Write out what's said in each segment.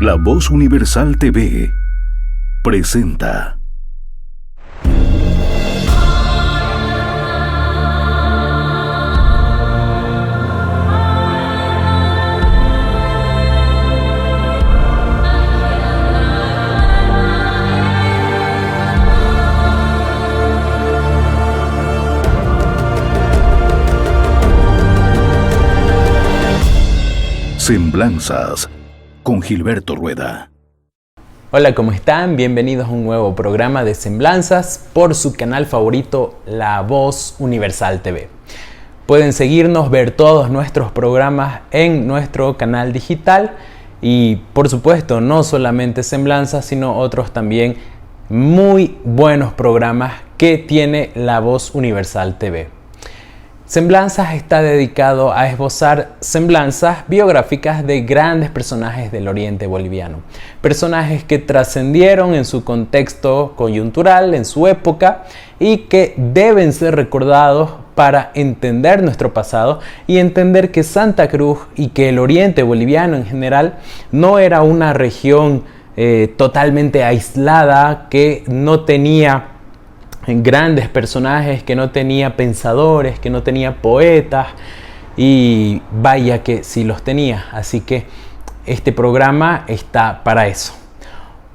La Voz Universal TV presenta Semblanzas con Gilberto Rueda. Hola, ¿cómo están? Bienvenidos a un nuevo programa de Semblanzas por su canal favorito, La Voz Universal TV. Pueden seguirnos, ver todos nuestros programas en nuestro canal digital y, por supuesto, no solamente Semblanzas, sino otros también muy buenos programas que tiene La Voz Universal TV. Semblanzas está dedicado a esbozar semblanzas biográficas de grandes personajes del oriente boliviano. Personajes que trascendieron en su contexto coyuntural, en su época, y que deben ser recordados para entender nuestro pasado y entender que Santa Cruz y que el oriente boliviano en general no era una región totalmente aislada, que no tenía grandes personajes, que no tenía pensadores, que no tenía poetas, y vaya que sí los tenía. Así que este programa está para eso.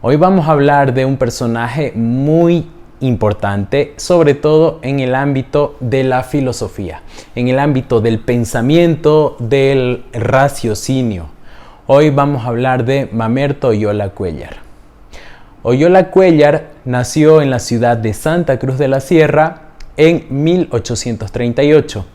Hoy vamos a hablar de un personaje muy importante, sobre todo en el ámbito de la filosofía, en el ámbito del pensamiento, del raciocinio. Hoy vamos a hablar de Mamerto Oyola Cuéllar. Oyola Cuéllar nació en la ciudad de Santa Cruz de la Sierra en 1838.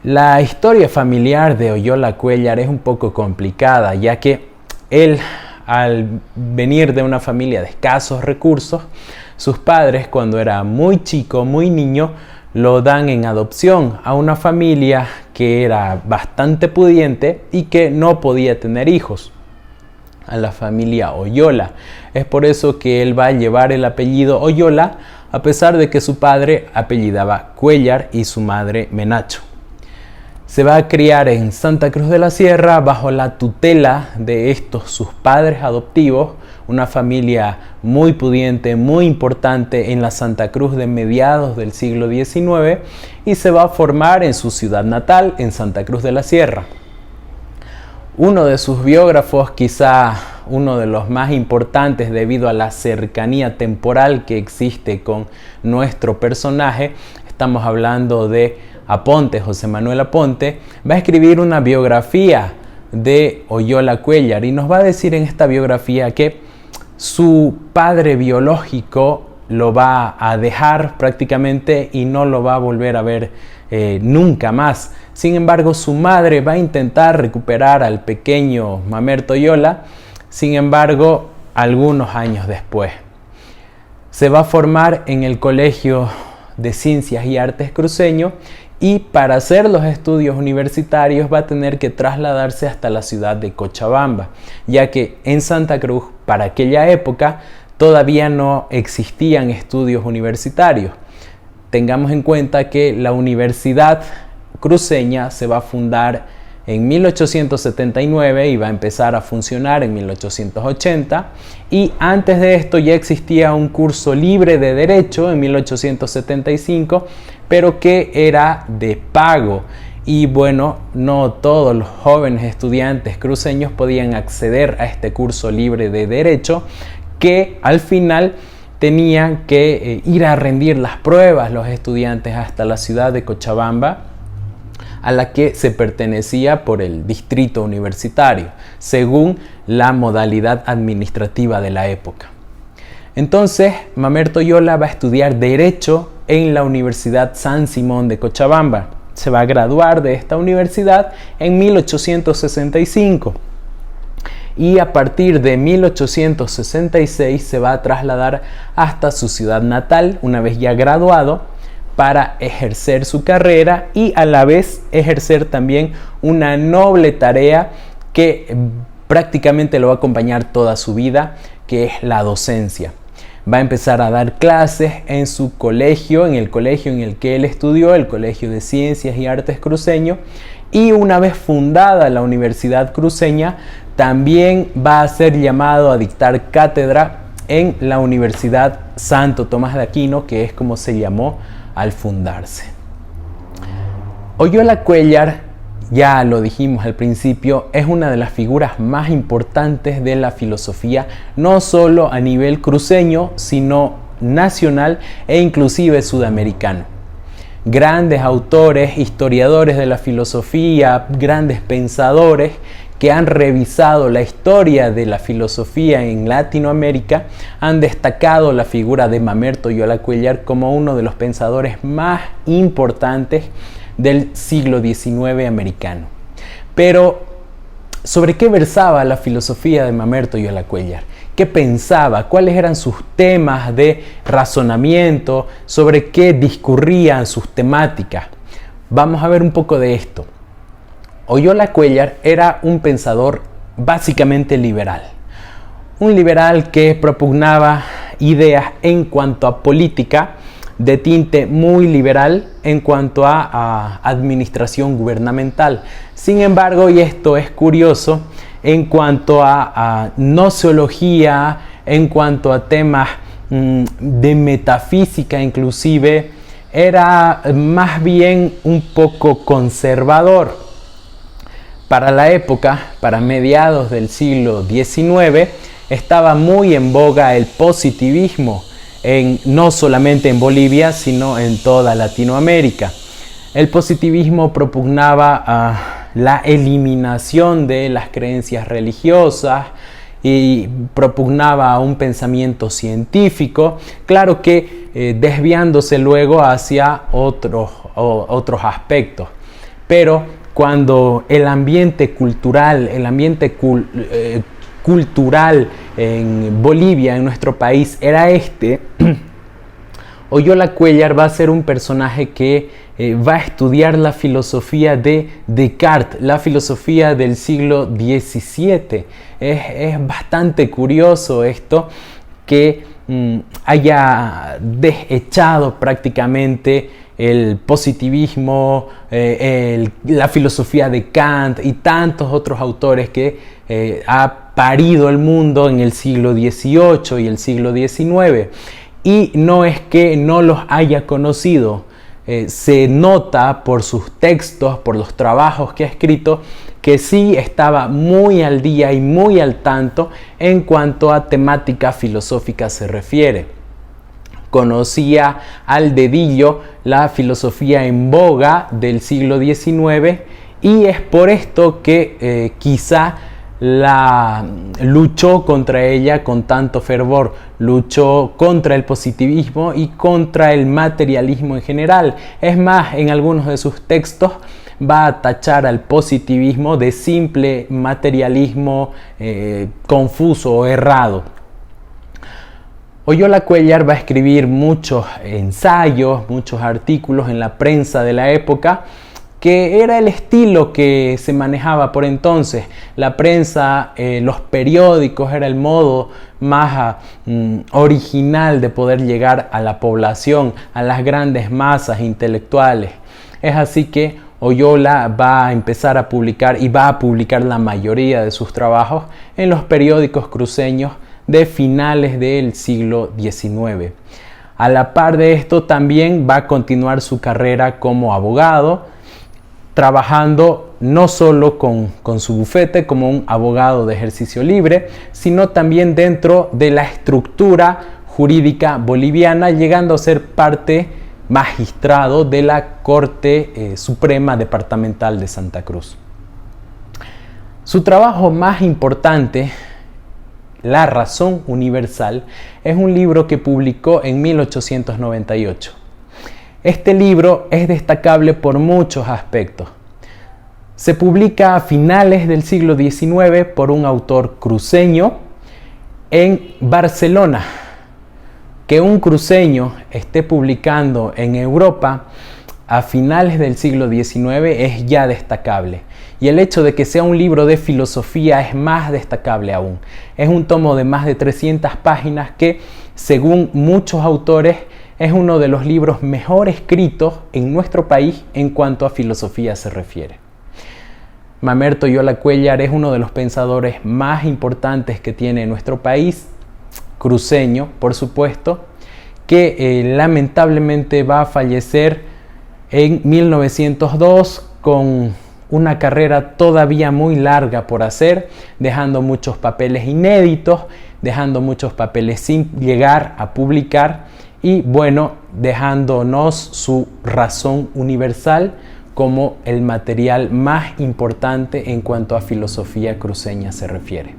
La historia familiar de Oyola Cuéllar es un poco complicada, ya que él, al venir de una familia de escasos recursos, sus padres, cuando era muy chico, muy niño, lo dan en adopción a una familia que era bastante pudiente y que no podía tener hijos, a la familia Oyola. Es por eso que él va a llevar el apellido Oyola, a pesar de que su padre apellidaba Cuéllar y su madre Menacho. Se va a criar en Santa Cruz de la Sierra bajo la tutela de estos sus padres adoptivos, una familia muy pudiente, muy importante en la Santa Cruz de mediados del siglo XIX, y se va a formar en su ciudad natal, en Santa Cruz de la Sierra. Uno de sus biógrafos, quizá uno de los más importantes debido a la cercanía temporal que existe con nuestro personaje, estamos hablando de Aponte, José Manuel Aponte, va a escribir una biografía de Oyola Cuéllar y nos va a decir en esta biografía que su padre biológico lo va a dejar prácticamente y no lo va a volver a ver nunca más. Sin embargo, su madre va a intentar recuperar al pequeño Mamerto Oyola, sin embargo, algunos años después. Se va a formar en el Colegio de Ciencias y Artes Cruceño y para hacer los estudios universitarios va a tener que trasladarse hasta la ciudad de Cochabamba, ya que en Santa Cruz, para aquella época, todavía no existían estudios universitarios. Tengamos en cuenta que la Universidad Cruceña se va a fundar en 1879 y va a empezar a funcionar en 1880, y antes de esto ya existía un curso libre de Derecho en 1875, pero que era de pago, y bueno, no todos los jóvenes estudiantes cruceños podían acceder a este curso libre de Derecho, que al final tenían que ir a rendir las pruebas los estudiantes hasta la ciudad de Cochabamba, a la que se pertenecía por el distrito universitario, según la modalidad administrativa de la época. Entonces, Mamerto Oyola va a estudiar Derecho en la Universidad San Simón de Cochabamba. Se va a graduar de esta universidad en 1865. Y a partir de 1866 se va a trasladar hasta su ciudad natal, una vez ya graduado, para ejercer su carrera y a la vez ejercer también una noble tarea que prácticamente lo va a acompañar toda su vida, que es la docencia. Va a empezar a dar clases en su colegio, en el colegio en el que él estudió, el Colegio de Ciencias y Artes Cruceño, y una vez fundada la Universidad Cruceña, también va a ser llamado a dictar cátedra en la Universidad Santo Tomás de Aquino, que es como se llamó al fundarse. Oyola Cuéllar, ya lo dijimos al principio, es una de las figuras más importantes de la filosofía, no solo a nivel cruceño, sino nacional e inclusive sudamericano. Grandes autores, historiadores de la filosofía, grandes pensadores que han revisado la historia de la filosofía en Latinoamérica han destacado la figura de Mamerto Oyola Cuéllar como uno de los pensadores más importantes del siglo XIX americano. Pero, ¿sobre qué versaba la filosofía de Mamerto Oyola Cuéllar? ¿Qué pensaba? ¿Cuáles eran sus temas de razonamiento? ¿Sobre qué discurrían sus temáticas? Vamos a ver un poco de esto. Oyola Cuéllar era un pensador básicamente liberal. Un liberal que propugnaba ideas en cuanto a política de tinte muy liberal en cuanto a administración gubernamental. Sin embargo, y esto es curioso, en cuanto a gnoseología, en cuanto a temas de metafísica inclusive, era más bien un poco conservador. Para la época, para mediados del siglo XIX, estaba muy en boga el positivismo, no solamente en Bolivia, sino en toda Latinoamérica. El positivismo propugnaba la eliminación de las creencias religiosas y propugnaba un pensamiento científico, claro que desviándose luego hacia otros aspectos. Pero cuando el ambiente cultural, cultural en Bolivia, en nuestro país, era Oyola Cuéllar va a ser un personaje que va a estudiar la filosofía de Descartes, la filosofía del siglo XVII. Es bastante curioso esto, que haya desechado prácticamente el positivismo, la filosofía de Kant y tantos otros autores que ha parido el mundo en el siglo XVIII y el siglo XIX. Y no es que no los haya conocido, se nota por sus textos, por los trabajos que ha escrito, que sí estaba muy al día y muy al tanto en cuanto a temática filosófica se refiere. Conocía al dedillo la filosofía en boga del siglo XIX y es por esto que quizá luchó contra ella con tanto fervor, luchó contra el positivismo y contra el materialismo en general. Es más, en algunos de sus textos va a tachar al positivismo de simple materialismo confuso o errado. Oyola Cuéllar va a escribir muchos ensayos, muchos artículos en la prensa de la época, que era el estilo que se manejaba por entonces. La prensa, los periódicos, era el modo más original de poder llegar a la población, a las grandes masas intelectuales. Es así que Oyola va a empezar a publicar y va a publicar la mayoría de sus trabajos en los periódicos cruceños de finales del siglo XIX. A la par de esto también va a continuar su carrera como abogado, trabajando no solo con su bufete como un abogado de ejercicio libre, sino también dentro de la estructura jurídica boliviana, llegando a ser parte magistrado de la Corte Suprema Departamental de Santa Cruz. Su trabajo más importante, La Razón Universal, es un libro que publicó en 1898. Este libro es destacable por muchos aspectos. Se publica a finales del siglo XIX por un autor cruceño en Barcelona. Que un cruceño esté publicando en Europa a finales del siglo XIX es ya destacable. Y el hecho de que sea un libro de filosofía es más destacable aún. Es un tomo de más de 300 páginas que, según muchos autores, es uno de los libros mejor escritos en nuestro país en cuanto a filosofía se refiere. Mamerto Yola Cuéllar es uno de los pensadores más importantes que tiene nuestro país, cruceño, por supuesto, que lamentablemente va a fallecer en 1902 con una carrera todavía muy larga por hacer, dejando muchos papeles inéditos, dejando muchos papeles sin llegar a publicar y bueno, dejándonos su Razón Universal como el material más importante en cuanto a filosofía cruceña se refiere.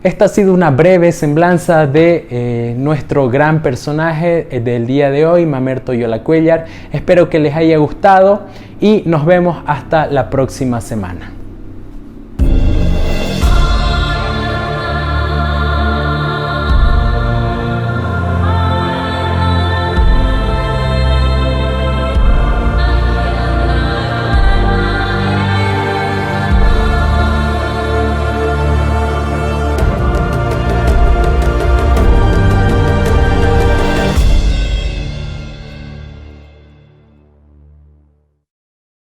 Esta ha sido una breve semblanza de nuestro gran personaje del día de hoy, Mamerto Yola Cuéllar. Espero que les haya gustado y nos vemos hasta la próxima semana.